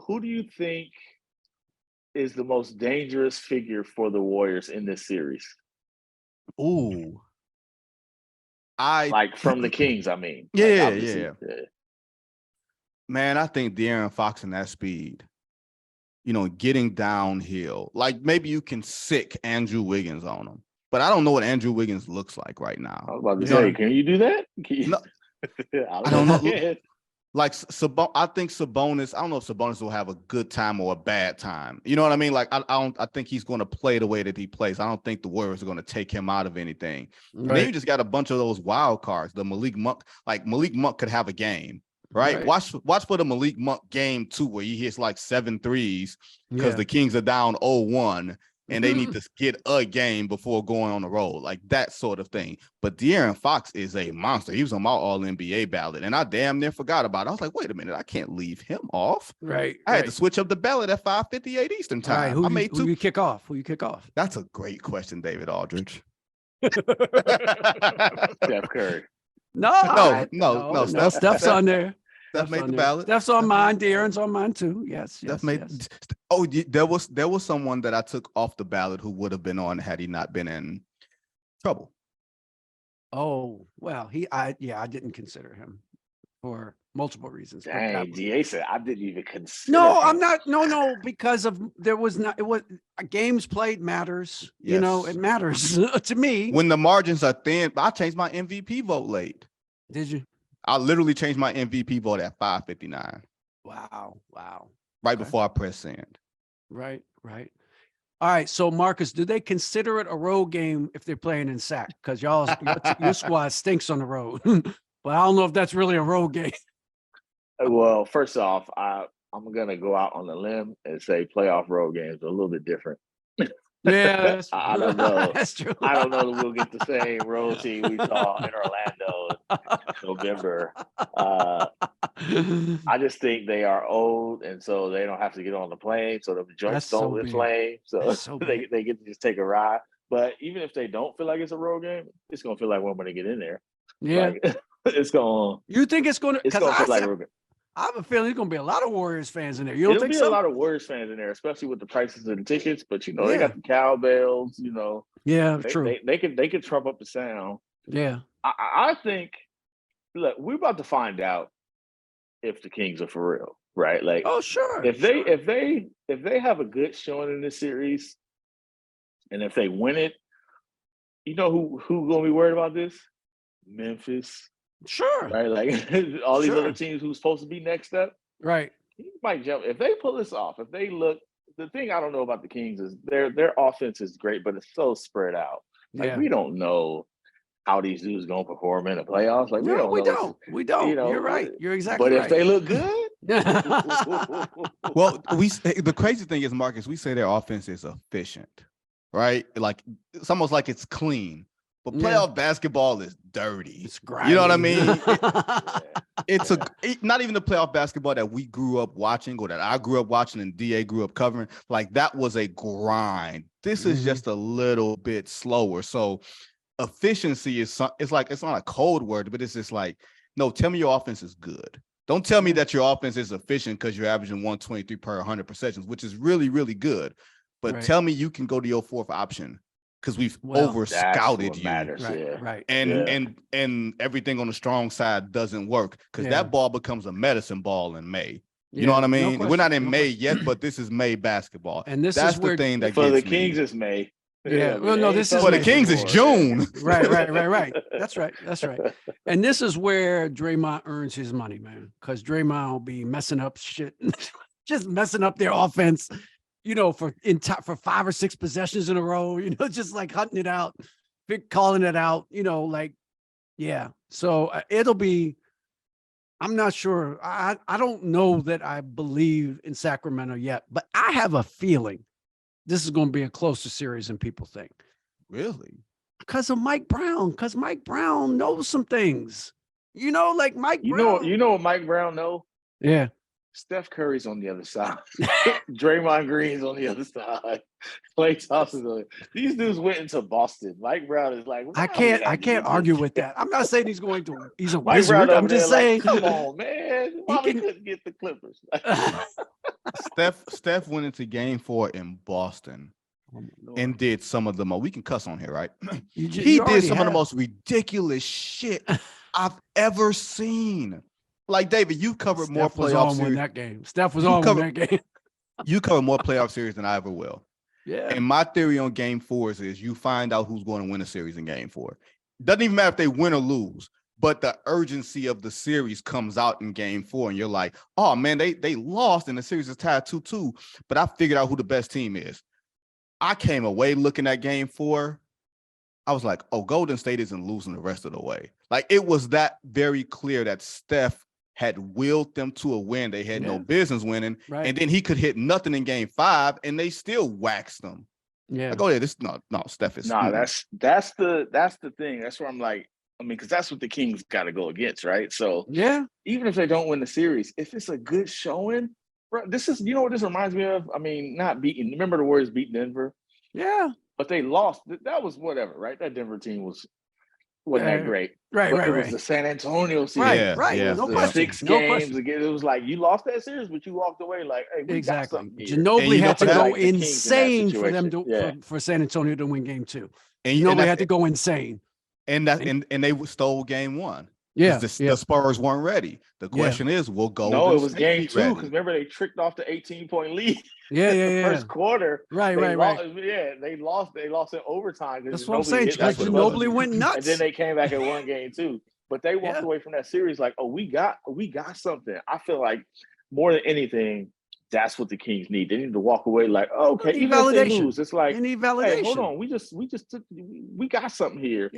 who do you think is the most dangerous figure for the Warriors in this series? Ooh. Like from the Kings, I mean. Yeah, like yeah. Man, I think De'Aaron Fox and that speed, getting downhill. Like maybe you can sick Andrew Wiggins on him, but I don't know what Andrew Wiggins looks like right now. I was about to say, can you do that? No, I don't know. Like I think Sabonis. I don't know if Sabonis will have a good time or a bad time. You know what I mean? Like I think he's going to play the way that he plays. I don't think the Warriors are going to take him out of anything. Right. And then you just got a bunch of those wild cards. The Malik Monk, like Malik Monk could have a game, right? Watch for the Malik Monk game 2 where he hits like 7 threes because the Kings are down 0-1. And they need to get a game before going on the road, like that sort of thing. But De'Aaron Fox is a monster. He was on my All-NBA ballot, and I damn near forgot about it. I was like, wait a minute, I can't leave him off. Right. I had to switch up the ballot at 5:58 Eastern time. All right, who you kick off? Who you kick off? That's a great question, David Aldridge. Steph Curry. No. Steph's on there. Steph made the ballot. Steph's on mine. De'Aaron's on mine too. Yes. Oh, there was someone that I took off the ballot who would have been on had he not been in trouble. Oh well, I didn't consider him for multiple reasons. Dang, DA said I didn't even consider. No, him. I'm not. No, because there was not. It was games played matters. Yes. It matters to me. When the margins are thin, I changed my MVP vote late. Did you? I literally changed my MVP vote at 5:59. Wow. Right before I press send. Right. All right. So Marcus, do they consider it a road game if they're playing in Sac? Because your squad stinks on the road. But I don't know if that's really a road game. Well, first off, I'm gonna go out on a limb and say playoff road games are a little bit different. Yeah, I don't know. That's true. I don't know that we'll get the same road team we saw in Orlando in November. I just think they are old, and so they don't have to get on the plane, so the joints don't inflame. So they get to just take a ride. But even if they don't feel like it's a road game, it's gonna feel like one when they get in there. Yeah, it's gonna. You think it's gonna? It's gonna feel like a road game. I have a feeling there's gonna be a lot of Warriors fans in there. There'll be a lot of Warriors fans in there, especially with the prices of the tickets. But they got the cowbells. Yeah, true. They can trump up the sound. Yeah, I think. Look, we're about to find out if the Kings are for real, right? Like, oh sure. If they have a good showing in this series, and if they win it, who gonna be worried about this? Memphis. Sure. Right, like all these other teams who's supposed to be next up. Right. He might jump if they pull this off. If they look, the thing I don't know about the Kings is their offense is great, but it's so spread out. Like we don't know how these dudes gonna perform in the playoffs. Like we don't. You're right. You're exactly right. But if they look good, well, the crazy thing is, Marcus, we say their offense is efficient, right? Like it's almost like it's clean. But playoff basketball is dirty. It's grimy. You know what I mean? It's not even the playoff basketball that we grew up watching or that I grew up watching and DA grew up covering. Like that was a grind. This is just a little bit slower. So efficiency is like, it's not a code word, but it's just like, no, tell me your offense is good. Don't tell me that your offense is efficient because you're averaging 123 per 100 possessions, which is really, really good. But tell me you can go to your fourth option. Because we've over scouted you, right? And everything on the strong side doesn't work because that ball becomes a medicine ball in May. You know what I mean? We're not in May yet, but this is May basketball, and that's the thing that for gets the Kings is May. Yeah, well, no, this is for the Kings is June. Right. That's right. And this is where Draymond earns his money, man, because Draymond will be messing up shit, just messing up their offense. For 5 or 6 possessions in a row, just like hunting it out, calling it out, So it'll be, I'm not sure. I don't know that I believe in Sacramento yet, but I have a feeling this is going to be a closer series than people think. Really? Because of Mike Brown. Because Mike Brown knows some things. Like Mike Brown. You know what Mike Brown know? Yeah. Steph Curry's on the other side. Draymond Green's on the other side. Klay Thompson's on. These dudes went into Boston. Mike Brown is like, I can't argue with that. I'm not saying he's a Mike wizard. I'm just saying. Come on, man. Why we couldn't get the Clippers? Steph went into game 4 in Boston and did some of the most, we can cuss on here, right? He did some of the most ridiculous shit I've ever seen. Like, David, you covered more playoff series. That game. Steph was on that game. You cover more playoff series than I ever will. Yeah. And my theory on game 4s is you find out who's going to win a series in game 4. Doesn't even matter if they win or lose, but the urgency of the series comes out in game 4. And you're like, oh man, they lost and the series is tied 2-2, but I figured out who the best team is. I came away looking at game 4. I was like, oh, Golden State isn't losing the rest of the way. Like, it was that very clear that Steph had willed them to a win they had no business winning. Right. And then he could hit nothing in game 5 and they still waxed them. Yeah. Like, oh yeah, no, Steph is. No, that's the thing. That's where I'm like, I mean, because that's what the Kings got to go against, right? So yeah, even if they don't win the series, if it's a good showing, bro, this is, you know what this reminds me of? I mean, not beating. Remember the Warriors beat Denver? Yeah. But they lost. That was whatever, right? That Denver team wasn't that great. Right. It was the San Antonio series. Right. Yeah. No question. 6 games again. It was like you lost that series, but you walked away like, hey, we got something here. Ginobili had to go insane in for them for San Antonio to win game 2. And Ginobili had to go insane. And they stole game 1. Yeah. The Spurs weren't ready. The question is, will go. No, it was game 2 because remember they tricked off the 18-point lead. Yeah. First quarter. Right. Yeah, they lost in overtime. That's what I'm saying. Ginobili went nuts. And then they came back and won game 2. But they walked away from that series like, oh, we got something. I feel like more than anything, that's what the Kings need. They need to walk away like, oh, okay, even if they lose, it's like, they need validation. Hey, hold on, we got something here.